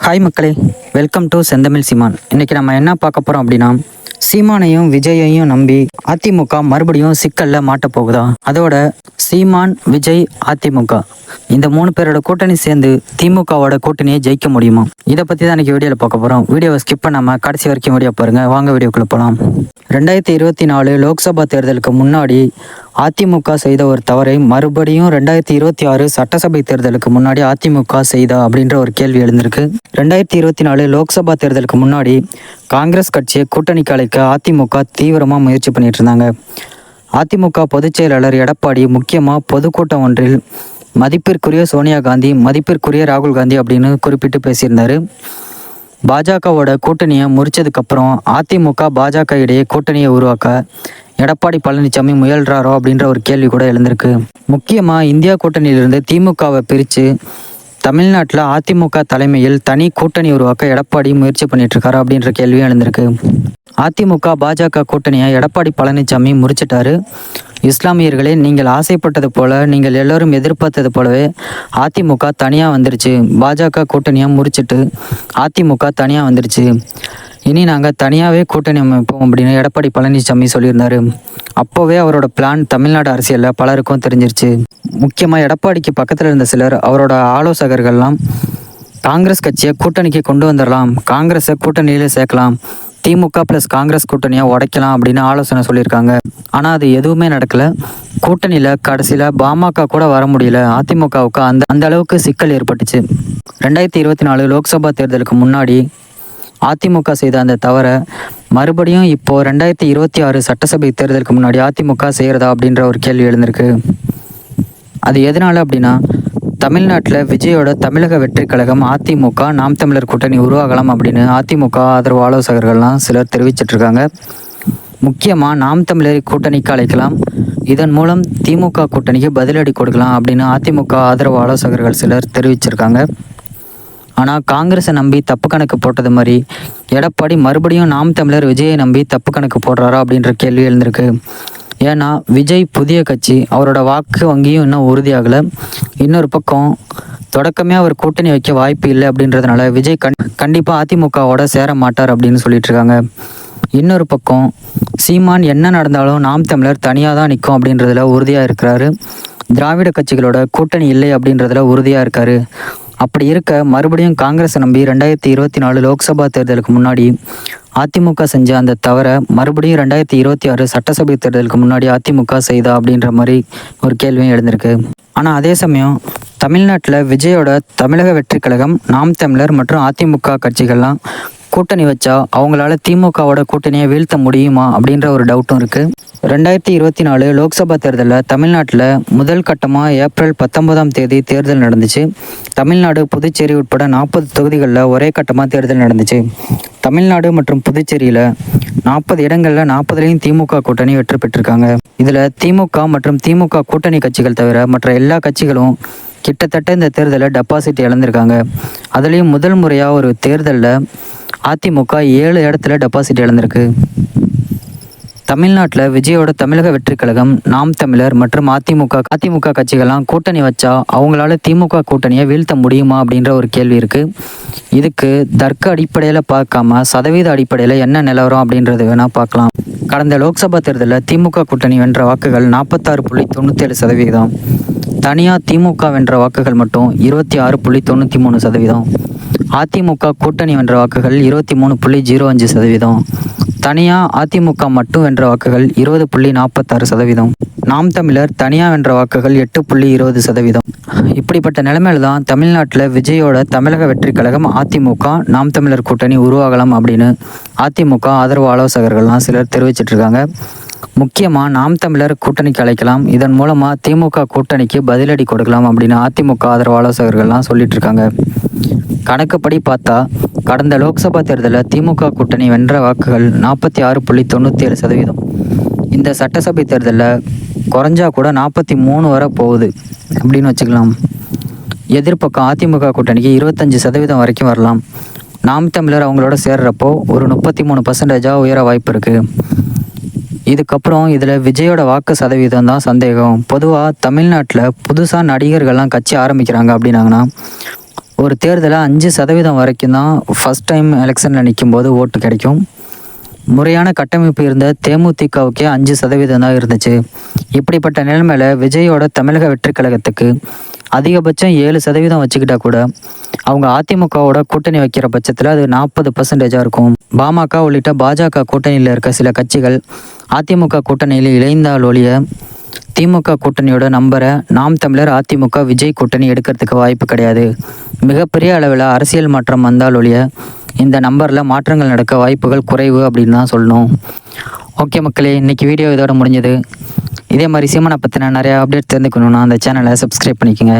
Hi மக்களே, welcome to செந்தமிழ் சீமான். இன்றைக்கி நம்ம என்ன பார்க்க போகிறோம் அப்படின்னா, சீமானையும் விஜயையும் நம்பி அதிமுக மறுபடியும் சிக்கலில் மாட்ட போகுதா? அதோட சீமான், விஜய், அதிமுக இந்த 3 பேரோட கூட்டணி சேர்ந்து திமுகவோட கூட்டணியை ஜெயிக்க முடியுமா? இதை பற்றி தான் இன்றைக்கி வீடியோவில் பார்க்க போகிறோம். வீடியோவை ஸ்கிப் பண்ணாமல் கடைசி வரைக்கும் வீடியோ பாருங்கள். வாங்க வீடியோக்குள்ளே போகலாம். 2024 லோக்சபா தேர்தலுக்கு முன்னாடி அதிமுக செய்த ஒரு தவறை மறுபடியும் 2026 சட்டசபை தேர்தலுக்கு முன்னாடி அதிமுக செய்தா அப்படின்ற ஒரு கேள்வி எழுந்திருக்கு. 2024 லோக்சபா தேர்தலுக்கு முன்னாடி காங்கிரஸ் கட்சியை கூட்டணிக்கு அழைக்க அதிமுக தீவிரமாக முயற்சி பண்ணிட்டு இருந்தாங்க. அதிமுக பொதுச் செயலாளர் எடப்பாடி முக்கியமாக பொதுக்கூட்டம் ஒன்றில் மதிப்பிற்குரிய சோனியா காந்தி, மதிப்பிற்குரிய ராகுல் காந்தி அப்படின்னு குறிப்பிட்டு பேசியிருந்தார். பாஜகவோட கூட்டணியை முறிச்சதுக்கப்புறம் அதிமுக பாஜக இடையே கூட்டணியை உருவாக்க எடப்பாடி பழனிசாமி முயல்றாரோ அப்படின்ற ஒரு கேள்வி கூட எழுந்திருக்கு. முக்கியமாக இந்தியா கூட்டணியிலிருந்து திமுகவை பிரித்து தமிழ்நாட்டில் அதிமுக தலைமையில் தனி கூட்டணி உருவாக்க எடப்பாடி முயற்சி பண்ணிட்டு இருக்காரு அப்படின்ற கேள்வியும் எழுந்திருக்கு. அதிமுக பாஜக கூட்டணியை எடப்பாடி பழனிசாமி முறிச்சிட்டாரு. இஸ்லாமியர்களே, நீங்கள் ஆசைப்பட்டது போல, நீங்கள் எல்லோரும் எதிர்பார்த்தது போலவே அதிமுக தனியாக வந்துருச்சு. பாஜக கூட்டணியாக முறிச்சிட்டு அதிமுக தனியாக வந்துருச்சு. இனி நாங்கள் தனியாகவே கூட்டணி அமைப்போம் அப்படின்னு எடப்பாடி பழனிசாமி சொல்லியிருந்தாரு. அப்போவே அவரோட பிளான் தமிழ்நாடு அரசியலில் பலருக்கும் தெரிஞ்சிருச்சு. முக்கியமாக எடப்பாடிக்கு பக்கத்தில் இருந்த சிலர், அவரோட ஆலோசகர்கள்லாம் காங்கிரஸ் கட்சியை கூட்டணிக்கு கொண்டு வந்துடலாம், காங்கிரஸை கூட்டணியில் சேர்க்கலாம், திமுக ப்ளஸ் காங்கிரஸ் கூட்டணியை உடைக்கலாம் அப்படின்னு ஆலோசனை சொல்லியிருக்காங்க. ஆனால் அது எதுவுமே நடக்கலை. கூட்டணியில் கடைசியில் பாமக கூட வர முடியல. அதிமுகவுக்கு அந்த அளவுக்கு சிக்கல் ஏற்பட்டுச்சு. 2024 லோக்சபா தேர்தலுக்கு முன்னாடி அதிமுக செய்த அந்த தவிர மறுபடியும் இப்போது 2026 சட்டசபை தேர்தலுக்கு முன்னாடி அதிமுக செய்கிறதா அப்படின்ற ஒரு கேள்வி எழுந்திருக்கு. அது எதனால அப்படின்னா, தமிழ்நாட்டில் விஜயோட தமிழக வெற்றி கழகம் அதிமுக நாம் தமிழர் கூட்டணி உருவாகலாம் அப்படின்னு அதிமுக ஆதரவு ஆலோசகர்கள்லாம் சிலர் தெரிவிச்சிட்ருக்காங்க. முக்கியமாக நாம் தமிழரை கூட்டணிக்கு அழைக்கலாம், இதன் மூலம் திமுக கூட்டணிக்கு பதிலடி கொடுக்கலாம் அப்படின்னு அதிமுக ஆதரவு ஆலோசகர்கள் சிலர் தெரிவிச்சிருக்காங்க. ஆனால் காங்கிரஸை நம்பி தப்பு கணக்கு போட்டது மாதிரி எடப்பாடி மறுபடியும் நாம் தமிழர் விஜயை நம்பி தப்பு கணக்கு போடுறாரா அப்படின்ற கேள்வி எழுந்திருக்கு. ஏன்னா விஜய் புதிய கட்சி, அவரோட வாக்கு வங்கியும் இன்னும் உறுதியாகலை. இன்னொரு பக்கம் தொடக்கமே அவர் கூட்டணி வைக்க வாய்ப்பு இல்லை அப்படின்றதுனால விஜய் கண்டிப்பாக அதிமுகவோட சேர மாட்டார் அப்படின்னு சொல்லிட்டு இருக்காங்க. இன்னொரு பக்கம் சீமான் என்ன நடந்தாலும் நாம் தமிழர் தனியாக தான் நிற்கும் அப்படின்றதுல உறுதியாக இருக்கிறாரு. திராவிட கட்சிகளோட கூட்டணி இல்லை அப்படின்றதுல உறுதியாக இருக்காரு. அப்படி இருக்க மறுபடியும் காங்கிரஸை நம்பி 2024 லோக்சபா தேர்தலுக்கு முன்னாடி அதிமுக செஞ்ச அந்த தவிர மறுபடியும் 2026 சட்டசபை தேர்தலுக்கு முன்னாடி அதிமுக செய்தா அப்படின்ற மாதிரி ஒரு கேள்வியும் எழுந்திருக்கு. ஆனால் அதே சமயம் தமிழ்நாட்டில் விஜயோட தமிழக வெற்றி கழகம், நாம் தமிழர் மற்றும் அதிமுக கட்சிகள்லாம் கூட்டணி வச்சா அவங்களால திமுகவோட கூட்டணியை வீழ்த்த முடியுமா அப்படின்ற ஒரு டவுட்டும் இருக்குது. 2024 லோக்சபா தேர்தலில் தமிழ்நாட்டில் முதல் கட்டமாக ஏப்ரல் 19ஆம் தேதி தேர்தல் நடந்துச்சு. தமிழ்நாடு, புதுச்சேரி உட்பட 40 தொகுதிகளில் ஒரே கட்டமாக தேர்தல் நடந்துச்சு. தமிழ்நாடு மற்றும் புதுச்சேரியில் 40 இடங்களில் 40லையும் திமுக கூட்டணி வெற்றி பெற்றிருக்காங்க. இதில் திமுக மற்றும் திமுக கூட்டணி கட்சிகள் தவிர மற்ற எல்லா கட்சிகளும் கிட்டத்தட்ட இந்த தேர்தலில் டெபாசிட் இழந்திருக்காங்க. அதுலேயும் முதல் முறையாக ஒரு தேர்தலில் அதிமுக 7 இடத்துல டெபாசிட் இழந்திருக்கு. தமிழ்நாட்டில் விஜயோட தமிழக வெற்றி கழகம், நாம் தமிழர் மற்றும் அதிமுக கட்சிகள்லாம் கூட்டணி வச்சா அவங்களால திமுக கூட்டணியை வீழ்த்த முடியுமா அப்படின்ற ஒரு கேள்வி இருக்குது. இதுக்கு தர்க்க அடிப்படையில் பார்க்காம சதவீத அடிப்படையில் என்ன நிலவரம் அப்படின்றது வேணால் பார்க்கலாம். கடந்த லோக்சபா தேர்தலில் திமுக கூட்டணி வென்ற வாக்குகள் 46.97%. தனியாக திமுக வென்ற வாக்குகள் மட்டும் 26.93%. அதிமுக கூட்டணி வென்ற வாக்குகள் 23.05%. தனியாக அதிமுக மட்டும் வென்ற வாக்குகள் 20.46%. நாம் தமிழர் தனியாக வென்ற வாக்குகள் 8.20%. இப்படிப்பட்ட நிலைமையில தான் தமிழ்நாட்டில் விஜயோட தமிழக வெற்றி கழகம், அதிமுக நாம் தமிழர் கூட்டணி உருவாகலாம் அப்படின்னு அதிமுக ஆதரவு ஆலோசகர்கள்லாம் சிலர் தெரிவிச்சிட்ருக்காங்க. முக்கியமாக நாம் தமிழர் கூட்டணிக்கு அழைக்கலாம், இதன் மூலமாக திமுக கூட்டணிக்கு பதிலடி கொடுக்கலாம் அப்படின்னு அதிமுக ஆதரவு ஆலோசகர்கள்லாம் சொல்லிட்டு இருக்காங்க. கணக்குப்படி பார்த்தா கடந்த லோக்சபா தேர்தலில் திமுக கூட்டணி வென்ற வாக்குகள் 46.97%. இந்த சட்டசபை தேர்தலில் குறைஞ்சா கூட 43 வர போகுது அப்படின்னு வச்சுக்கலாம். எதிர்ப்பக்கம் அதிமுக கூட்டணிக்கு 25% வரைக்கும் வரலாம். நாம் தமிழர் அவங்களோட சேர்றப்போ ஒரு 33% உயர வாய்ப்பு இருக்குது. இதுக்கப்புறம் இதில் விஜயோட வாக்கு சதவீதம் தான் சந்தேகம். பொதுவாக தமிழ்நாட்டில் புதுசாக நடிகர்கள்லாம் கட்சி ஆரம்பிக்கிறாங்க அப்படின்னாங்கன்னா ஒரு தேர்தலில் 5% வரைக்கும் தான் ஃபஸ்ட் டைம் எலெக்ஷனில் நிற்கும்போது ஓட்டு கிடைக்கும். முறையான கட்டமைப்பு இருந்த தேமுதிகவுக்கே 5% தான் இருந்துச்சு. இப்படிப்பட்ட நிலைமையில் விஜயோட தமிழக வெற்றிக் கழகத்துக்கு அதிகபட்சம் 7% வச்சுக்கிட்டா கூட அவங்க அதிமுகவோட கூட்டணி வைக்கிற பட்சத்தில் அது 40% இருக்கும். பாமக உள்ளிட்ட பாஜக கூட்டணியில் இருக்க சில கட்சிகள் அதிமுக கூட்டணியில் இணைந்தால் ஒழிய திமுக கூட்டணியோட நம்பரை நாம் தமிழர் அதிமுக விஜய் கூட்டணி எடுக்கிறதுக்கு வாய்ப்பு கிடையாது. மிகப்பெரிய அளவில் அரசியல் மாற்றம் வந்தால் ஒழிய இந்த நம்பரில் மாற்றங்கள் நடக்க வாய்ப்புகள் குறைவு அப்படின்னு தான் சொல்லணும். ஓகே மக்களே, இன்றைக்கி வீடியோ இதோட முடிஞ்சது. இதே மாதிரி சீமானை பற்றின நிறையா அப்டேட் தெரிஞ்சுக்கணுன்னா அந்த சேனலை சப்ஸ்கிரைப் பண்ணிக்கோங்க.